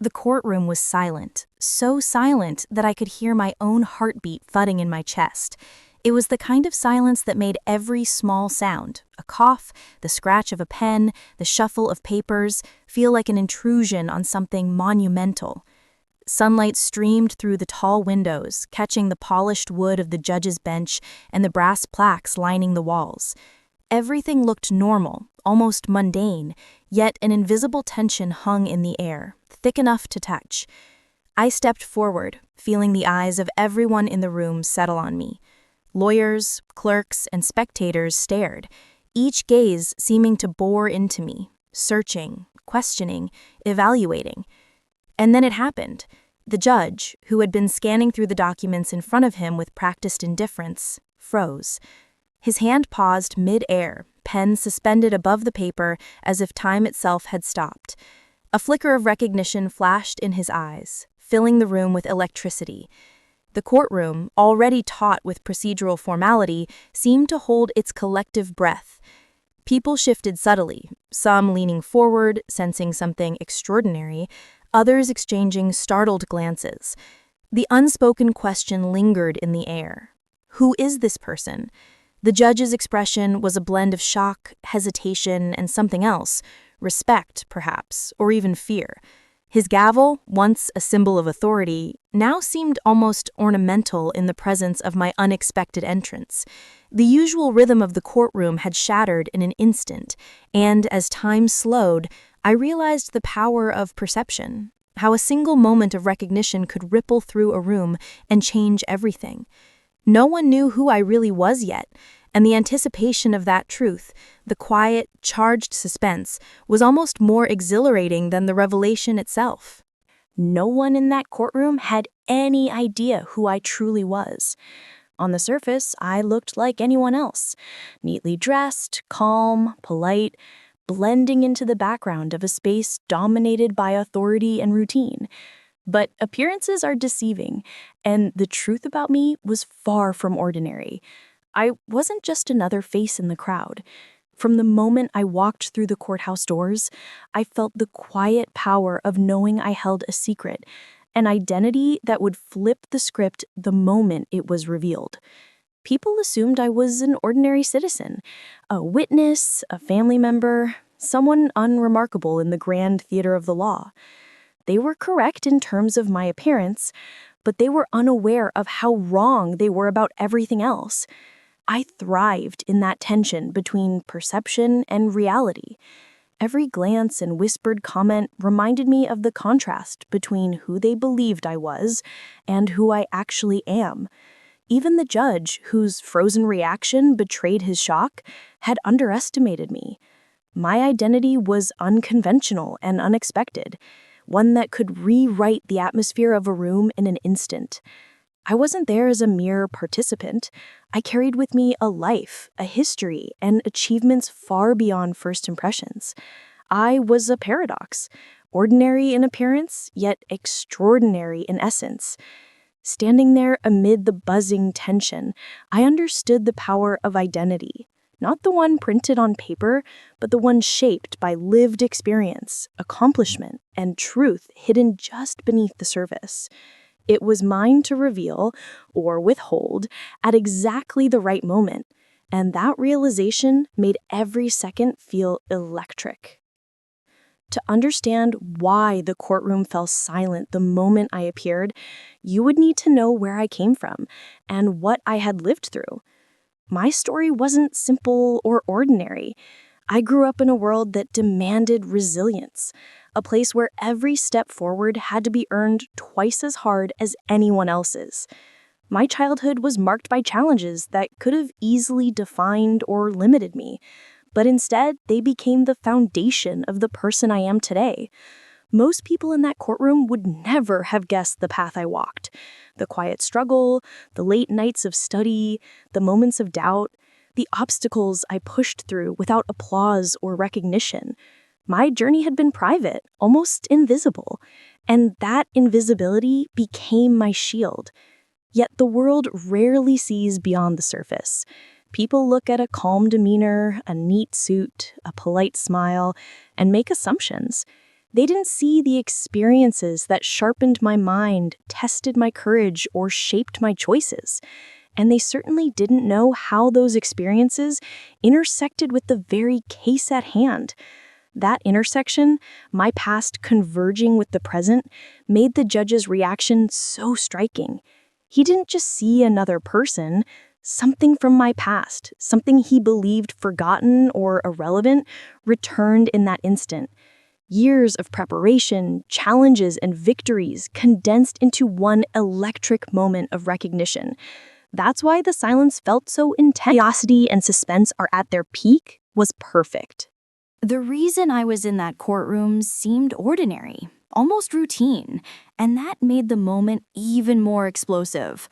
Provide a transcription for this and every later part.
The courtroom was silent, so silent that I could hear my own heartbeat thudding in my chest. It was the kind of silence that made every small sound, a cough, the scratch of a pen, the shuffle of papers, feel like an intrusion on something monumental. Sunlight streamed through the tall windows, catching the polished wood of the judge's bench and the brass plaques lining the walls. Everything looked normal, almost mundane, yet an invisible tension hung in the air, thick enough to touch. I stepped forward, feeling the eyes of everyone in the room settle on me. Lawyers, clerks, and spectators stared, each gaze seeming to bore into me, searching, questioning, evaluating. And then it happened. The judge, who had been scanning through the documents in front of him with practiced indifference, froze. His hand paused mid-air, pen suspended above the paper as if time itself had stopped. A flicker of recognition flashed in his eyes, filling the room with electricity. The courtroom, already taut with procedural formality, seemed to hold its collective breath. People shifted subtly, some leaning forward, sensing something extraordinary, others exchanging startled glances. The unspoken question lingered in the air. Who is this person? The judge's expression was a blend of shock, hesitation, and something else, respect, perhaps, or even fear. His gavel, once a symbol of authority, now seemed almost ornamental in the presence of my unexpected entrance. The usual rhythm of the courtroom had shattered in an instant, and as time slowed, I realized the power of perception, how a single moment of recognition could ripple through a room and change everything. No one knew who I really was yet, and the anticipation of that truth, the quiet, charged suspense, was almost more exhilarating than the revelation itself. No one in that courtroom had any idea who I truly was. On the surface, I looked like anyone else, neatly dressed, calm, polite, blending into the background of a space dominated by authority and routine. But appearances are deceiving, and the truth about me was far from ordinary. I wasn't just another face in the crowd. From the moment I walked through the courthouse doors, I felt the quiet power of knowing I held a secret, an identity that would flip the script the moment it was revealed. People assumed I was an ordinary citizen, a witness, a family member, someone unremarkable in the grand theater of the law. They were correct in terms of my appearance, but they were unaware of how wrong they were about everything else. I thrived in that tension between perception and reality. Every glance and whispered comment reminded me of the contrast between who they believed I was and who I actually am. Even the judge, whose frozen reaction betrayed his shock, had underestimated me. My identity was unconventional and unexpected, one that could rewrite the atmosphere of a room in an instant. I wasn't there as a mere participant. I carried with me a life, a history, and achievements far beyond first impressions. I was a paradox, ordinary in appearance, yet extraordinary in essence. Standing there amid the buzzing tension, I understood the power of identity. Not the one printed on paper, but the one shaped by lived experience, accomplishment, and truth hidden just beneath the surface. It was mine to reveal, or withhold, at exactly the right moment, and that realization made every second feel electric. To understand why the courtroom fell silent the moment I appeared, you would need to know where I came from and what I had lived through. My story wasn't simple or ordinary. I grew up in a world that demanded resilience, a place where every step forward had to be earned twice as hard as anyone else's. My childhood was marked by challenges that could have easily defined or limited me, but instead they became the foundation of the person I am today. Most people in that courtroom would never have guessed the path I walked. The quiet struggle, the late nights of study, the moments of doubt, the obstacles I pushed through without applause or recognition. My journey had been private, almost invisible, and that invisibility became my shield. Yet the world rarely sees beyond the surface. People look at a calm demeanor, a neat suit, a polite smile, and make assumptions. They didn't see the experiences that sharpened my mind, tested my courage, or shaped my choices. And they certainly didn't know how those experiences intersected with the very case at hand. That intersection, my past converging with the present, made the judge's reaction so striking. He didn't just see another person, something from my past, something he believed forgotten or irrelevant, returned in that instant. Years of preparation, challenges, and victories condensed into one electric moment of recognition. That's why the silence felt so intense. Curiosity and suspense are at their peak was perfect. The reason I was in that courtroom seemed ordinary, almost routine, and that made the moment even more explosive.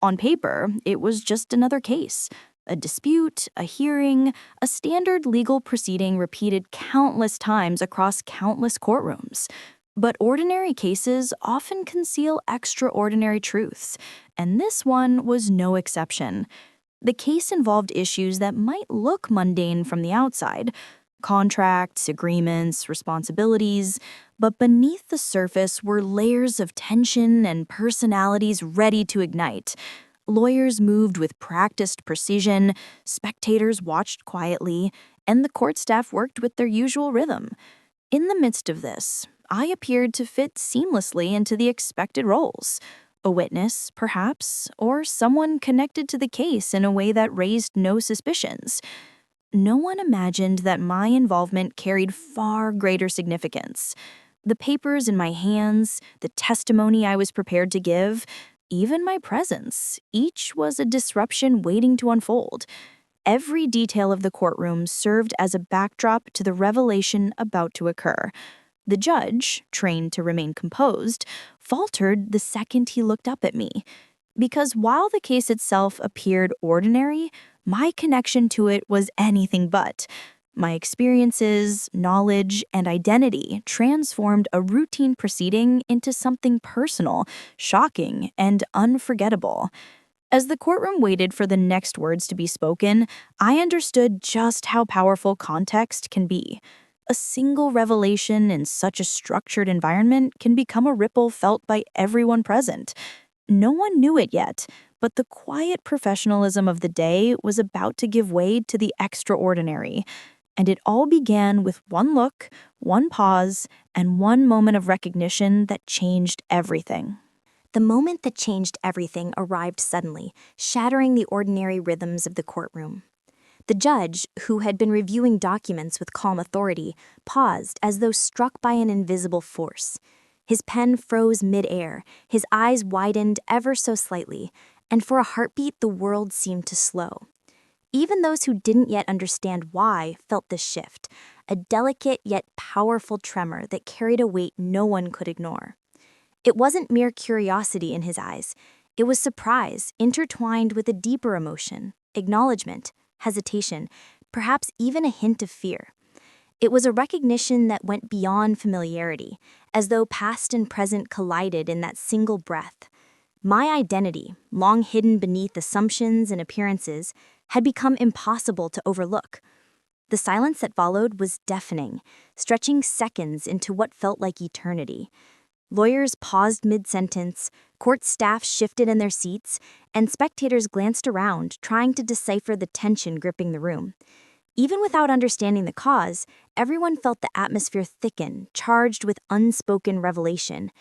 On paper, it was just another case. A dispute, a hearing, a standard legal proceeding repeated countless times across countless courtrooms. But ordinary cases often conceal extraordinary truths, and this one was no exception. The case involved issues that might look mundane from the outside, contracts, agreements, responsibilities, but beneath the surface were layers of tension and personalities ready to ignite. Lawyers moved with practiced precision, spectators watched quietly, and the court staff worked with their usual rhythm. In the midst of this, I appeared to fit seamlessly into the expected roles. A witness, perhaps, or someone connected to the case in a way that raised no suspicions. No one imagined that my involvement carried far greater significance. The papers in my hands, the testimony I was prepared to give, even my presence, each was a disruption waiting to unfold. Every detail of the courtroom served as a backdrop to the revelation about to occur. The judge, trained to remain composed, faltered the second he looked up at me. Because while the case itself appeared ordinary, my connection to it was anything but. My experiences, knowledge, and identity transformed a routine proceeding into something personal, shocking, and unforgettable. As the courtroom waited for the next words to be spoken, I understood just how powerful context can be. A single revelation in such a structured environment can become a ripple felt by everyone present. No one knew it yet, but the quiet professionalism of the day was about to give way to the extraordinary. And it all began with one look, one pause, and one moment of recognition that changed everything. The moment that changed everything arrived suddenly, shattering the ordinary rhythms of the courtroom. The judge, who had been reviewing documents with calm authority, paused as though struck by an invisible force. His pen froze mid-air, his eyes widened ever so slightly, and for a heartbeat the world seemed to slow. Even those who didn't yet understand why felt this shift, a delicate yet powerful tremor that carried a weight no one could ignore. It wasn't mere curiosity in his eyes. It was surprise, intertwined with a deeper emotion, acknowledgement, hesitation, perhaps even a hint of fear. It was a recognition that went beyond familiarity, as though past and present collided in that single breath. My identity, long hidden beneath assumptions and appearances, had become impossible to overlook. The silence that followed was deafening, stretching seconds into what felt like eternity. Lawyers paused mid-sentence, court staff shifted in their seats, and spectators glanced around, trying to decipher the tension gripping the room. Even without understanding the cause, everyone felt the atmosphere thicken, charged with unspoken revelation.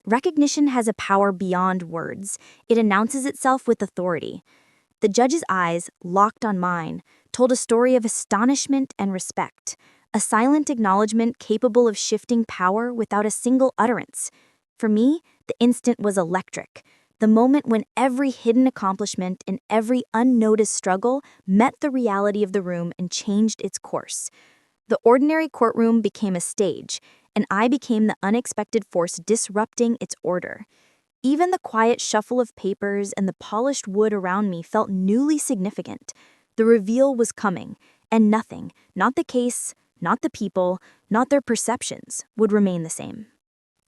Recognition has a power beyond words. It announces itself with authority. The judge's eyes, locked on mine, told a story of astonishment and respect, a silent acknowledgement capable of shifting power without a single utterance. For me, the instant was electric, the moment when every hidden accomplishment and every unnoticed struggle met the reality of the room and changed its course. The ordinary courtroom became a stage, and I became the unexpected force disrupting its order. Even the quiet shuffle of papers and the polished wood around me felt newly significant. The reveal was coming, and nothing, not the case, not the people, not their perceptions, would remain the same.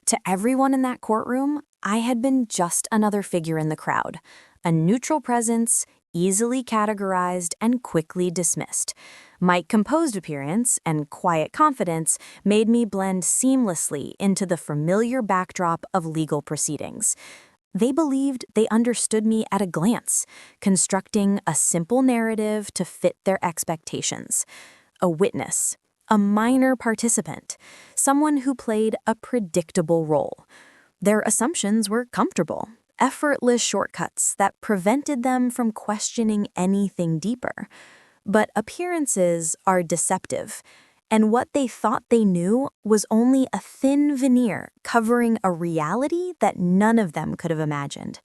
To everyone in that courtroom, I had been just another figure in the crowd, a neutral presence, easily categorized and quickly dismissed. My composed appearance and quiet confidence made me blend seamlessly into the familiar backdrop of legal proceedings. They believed they understood me at a glance, constructing a simple narrative to fit their expectations. A witness, a minor participant, someone who played a predictable role. Their assumptions were comfortable, effortless shortcuts that prevented them from questioning anything deeper. But appearances are deceptive, and what they thought they knew was only a thin veneer covering a reality that none of them could have imagined.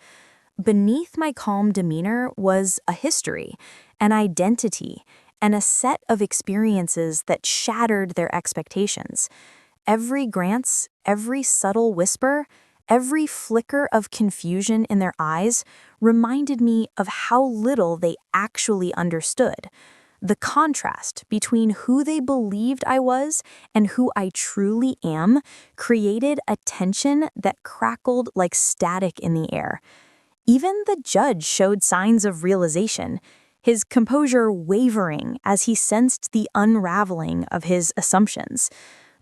Beneath my calm demeanor was a history, an identity, and a set of experiences that shattered their expectations. Every glance, every subtle whisper, every flicker of confusion in their eyes reminded me of how little they actually understood. The contrast between who they believed I was and who I truly am created a tension that crackled like static in the air. Even the judge showed signs of realization, his composure wavering as he sensed the unraveling of his assumptions.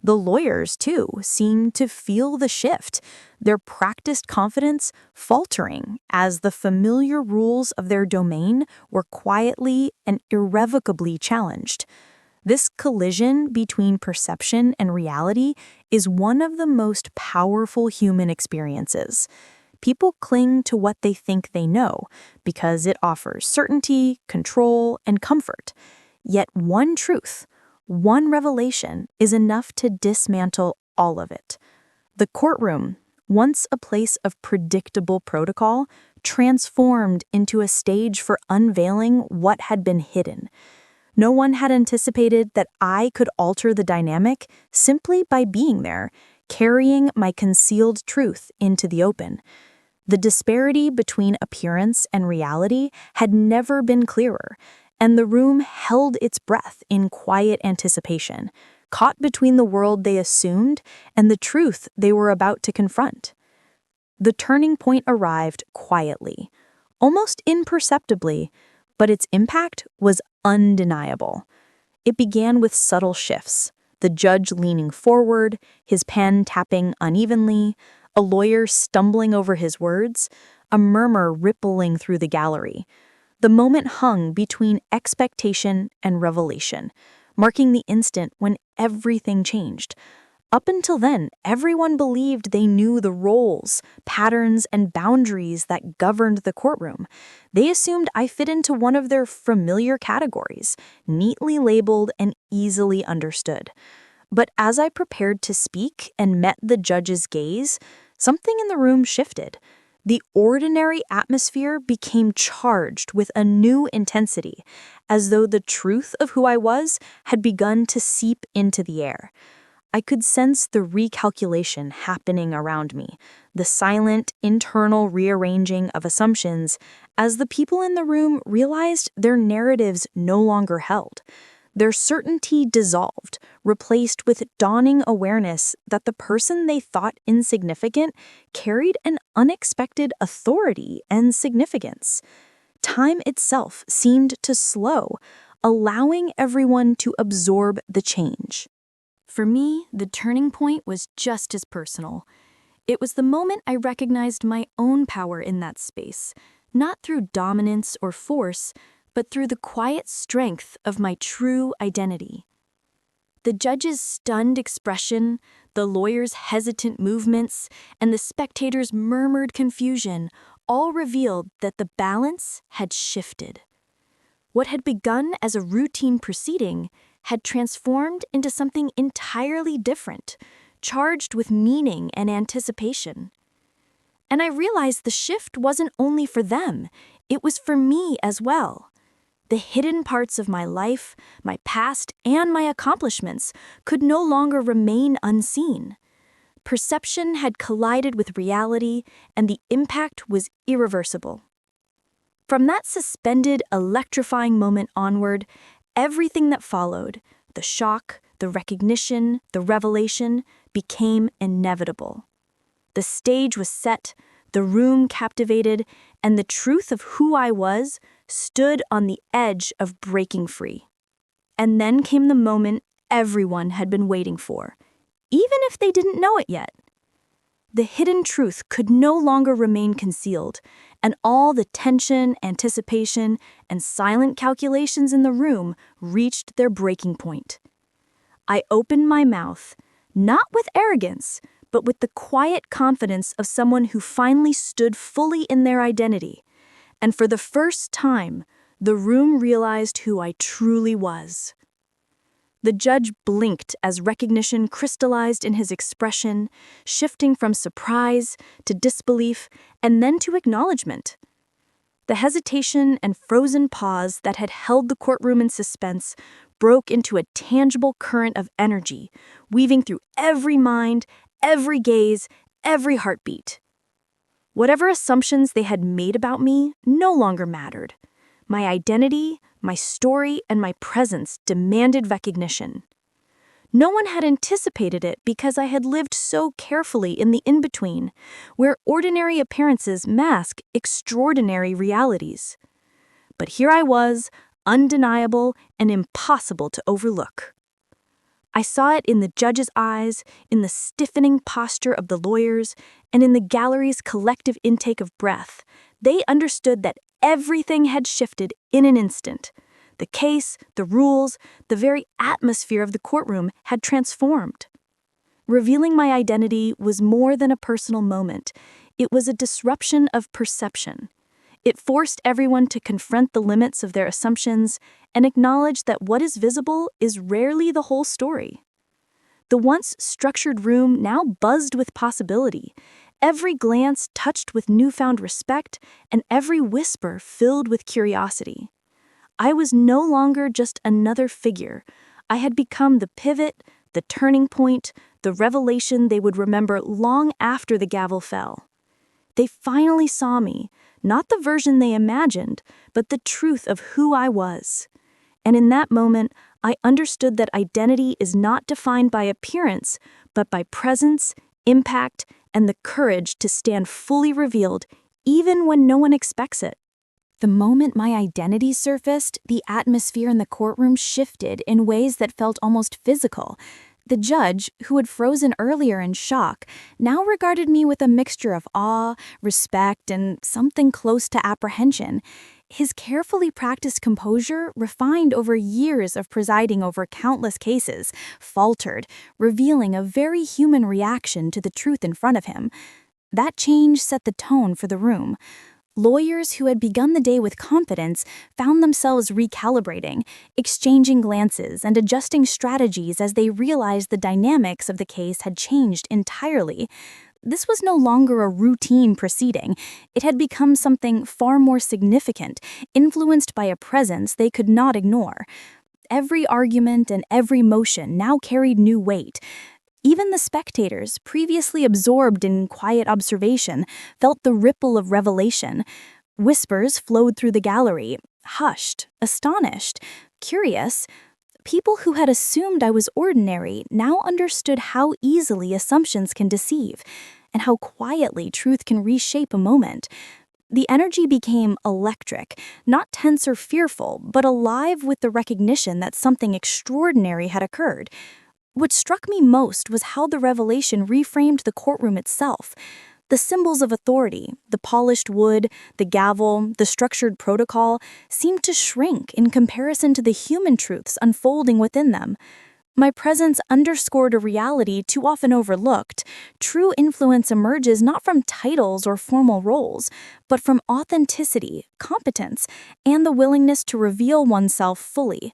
The lawyers, too, seemed to feel the shift, their practiced confidence faltering as the familiar rules of their domain were quietly and irrevocably challenged. This collision between perception and reality is one of the most powerful human experiences. People cling to what they think they know because it offers certainty, control, and comfort. Yet one truth, one revelation is enough to dismantle all of it. The courtroom, once a place of predictable protocol, transformed into a stage for unveiling what had been hidden. No one had anticipated that I could alter the dynamic simply by being there, carrying my concealed truth into the open. The disparity between appearance and reality had never been clearer, and the room held its breath in quiet anticipation, caught between the world they assumed and the truth they were about to confront. The turning point arrived quietly, almost imperceptibly, but its impact was undeniable. It began with subtle shifts, the judge leaning forward, his pen tapping unevenly, a lawyer stumbling over his words, a murmur rippling through the gallery. The moment hung between expectation and revelation, marking the instant when everything changed. Up until then, everyone believed they knew the roles, patterns, and boundaries that governed the courtroom. They assumed I fit into one of their familiar categories, neatly labeled and easily understood. But as I prepared to speak and met the judge's gaze, something in the room shifted. The ordinary atmosphere became charged with a new intensity, as though the truth of who I was had begun to seep into the air. I could sense the recalculation happening around me, the silent, internal rearranging of assumptions as the people in the room realized their narratives no longer held. Their certainty dissolved, replaced with dawning awareness that the person they thought insignificant carried an unexpected authority and significance. Time itself seemed to slow, allowing everyone to absorb the change. For me, the turning point was just as personal. It was the moment I recognized my own power in that space, not through dominance or force, but through the quiet strength of my true identity. The judge's stunned expression, the lawyer's hesitant movements, and the spectator's murmured confusion all revealed that the balance had shifted. What had begun as a routine proceeding had transformed into something entirely different, charged with meaning and anticipation. And I realized the shift wasn't only for them, it was for me as well. The hidden parts of my life, my past, and my accomplishments could no longer remain unseen. Perception had collided with reality, and the impact was irreversible. From that suspended, electrifying moment onward, everything that followed, the shock, the recognition, the revelation, became inevitable. The stage was set, the room captivated, and the truth of who I was stood on the edge of breaking free. And then came the moment everyone had been waiting for, even if they didn't know it yet. The hidden truth could no longer remain concealed, and all the tension, anticipation, and silent calculations in the room reached their breaking point. I opened my mouth, not with arrogance, but with the quiet confidence of someone who finally stood fully in their identity. And for the first time, the room realized who I truly was. The judge blinked as recognition crystallized in his expression, shifting from surprise to disbelief and then to acknowledgement. The hesitation and frozen pause that had held the courtroom in suspense broke into a tangible current of energy, weaving through every mind, every gaze, every heartbeat. Whatever assumptions they had made about me no longer mattered. My identity, my story, and my presence demanded recognition. No one had anticipated it because I had lived so carefully in the in-between, where ordinary appearances mask extraordinary realities. But here I was, undeniable and impossible to overlook. I saw it in the judge's eyes, in the stiffening posture of the lawyers, and in the gallery's collective intake of breath. They understood that everything had shifted in an instant. The case, the rules, the very atmosphere of the courtroom had transformed. Revealing my identity was more than a personal moment. It was a disruption of perception. It forced everyone to confront the limits of their assumptions and acknowledge that what is visible is rarely the whole story. The once structured room now buzzed with possibility, every glance touched with newfound respect, and every whisper filled with curiosity. I was no longer just another figure. I had become the pivot, the turning point, the revelation they would remember long after the gavel fell. They finally saw me, not the version they imagined, but the truth of who I was. And in that moment, I understood that identity is not defined by appearance, but by presence, impact, and the courage to stand fully revealed, even when no one expects it. The moment my identity surfaced, the atmosphere in the courtroom shifted in ways that felt almost physical. The judge, who had frozen earlier in shock, now regarded me with a mixture of awe, respect, and something close to apprehension. His carefully practiced composure, refined over years of presiding over countless cases, faltered, revealing a very human reaction to the truth in front of him. That change set the tone for the room. Lawyers who had begun the day with confidence found themselves recalibrating, exchanging glances and adjusting strategies as they realized the dynamics of the case had changed entirely. This was no longer a routine proceeding. It had become something far more significant, influenced by a presence they could not ignore. Every argument and every motion now carried new weight. Even the spectators, previously absorbed in quiet observation, felt the ripple of revelation. Whispers flowed through the gallery, hushed, astonished, curious. People who had assumed I was ordinary now understood how easily assumptions can deceive, and how quietly truth can reshape a moment. The energy became electric, not tense or fearful, but alive with the recognition that something extraordinary had occurred. What struck me most was how the revelation reframed the courtroom itself. The symbols of authority, the polished wood, the gavel, the structured protocol, seemed to shrink in comparison to the human truths unfolding within them. My presence underscored a reality too often overlooked. True influence emerges not from titles or formal roles, but from authenticity, competence, and the willingness to reveal oneself fully.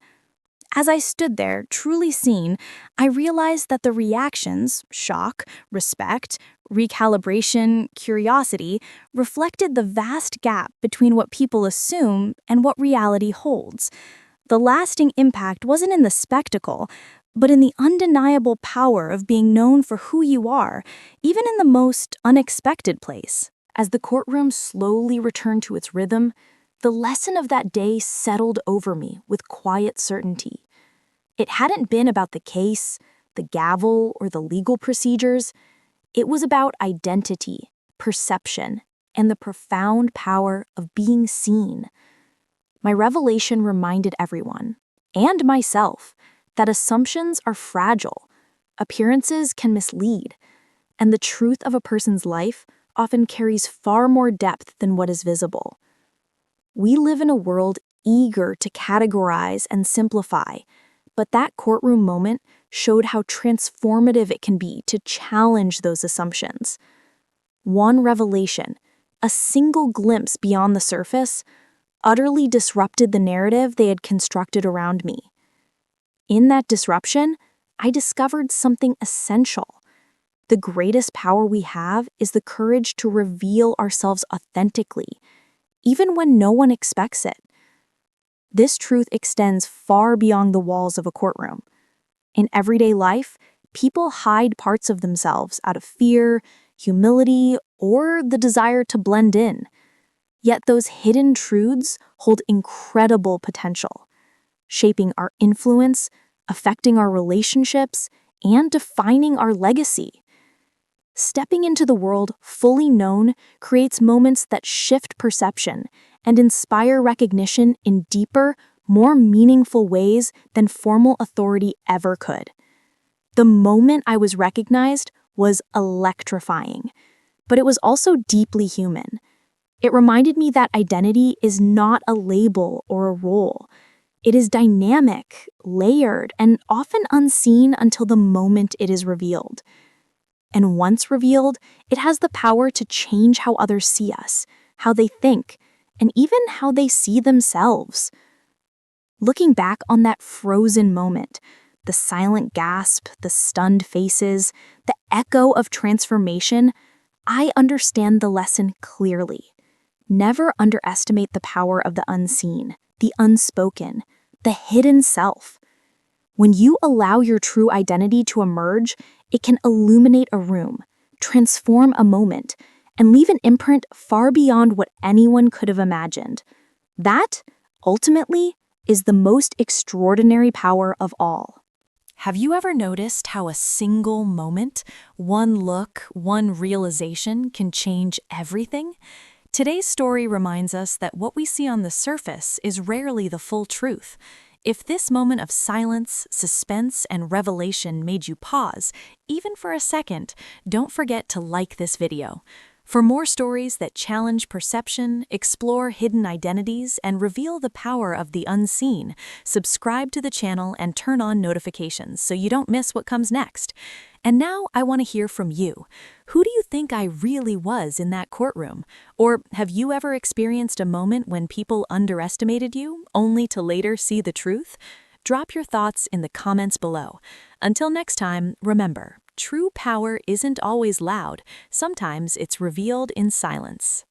As I stood there, truly seen, I realized that the reactions, shock, respect, recalibration, curiosity, reflected the vast gap between what people assume and what reality holds. The lasting impact wasn't in the spectacle, but in the undeniable power of being known for who you are, even in the most unexpected place. As the courtroom slowly returned to its rhythm, the lesson of that day settled over me with quiet certainty. It hadn't been about the case, the gavel, or the legal procedures. It was about identity, perception, and the profound power of being seen. My revelation reminded everyone, and myself, that assumptions are fragile, appearances can mislead, and the truth of a person's life often carries far more depth than what is visible. We live in a world eager to categorize and simplify, but that courtroom moment showed how transformative it can be to challenge those assumptions. One revelation, a single glimpse beyond the surface, utterly disrupted the narrative they had constructed around me. In that disruption, I discovered something essential. The greatest power we have is the courage to reveal ourselves authentically, even when no one expects it. This truth extends far beyond the walls of a courtroom. In everyday life, people hide parts of themselves out of fear, humility, or the desire to blend in. Yet those hidden truths hold incredible potential, shaping our influence, affecting our relationships, and defining our legacy. Stepping into the world fully known creates moments that shift perception and inspire recognition in deeper, more meaningful ways than formal authority ever could. The moment I was recognized was electrifying, but it was also deeply human. It reminded me that identity is not a label or a role. It is dynamic, layered, and often unseen until the moment it is revealed. And once revealed, it has the power to change how others see us, how they think, and even how they see themselves. Looking back on that frozen moment, the silent gasp, the stunned faces, the echo of transformation, I understand the lesson clearly. Never underestimate the power of the unseen, the unspoken, the hidden self. When you allow your true identity to emerge, it can illuminate a room, transform a moment, and leave an imprint far beyond what anyone could have imagined. That, ultimately, is the most extraordinary power of all. Have you ever noticed how a single moment, one look, one realization can change everything? Today's story reminds us that what we see on the surface is rarely the full truth. If this moment of silence, suspense, and revelation made you pause, even for a second, don't forget to like this video. For more stories that challenge perception, explore hidden identities, and reveal the power of the unseen, subscribe to the channel and turn on notifications so you don't miss what comes next. And now I want to hear from you. Who do you think I really was in that courtroom? Or have you ever experienced a moment when people underestimated you, only to later see the truth? Drop your thoughts in the comments below. Until next time, remember, true power isn't always loud. Sometimes it's revealed in silence.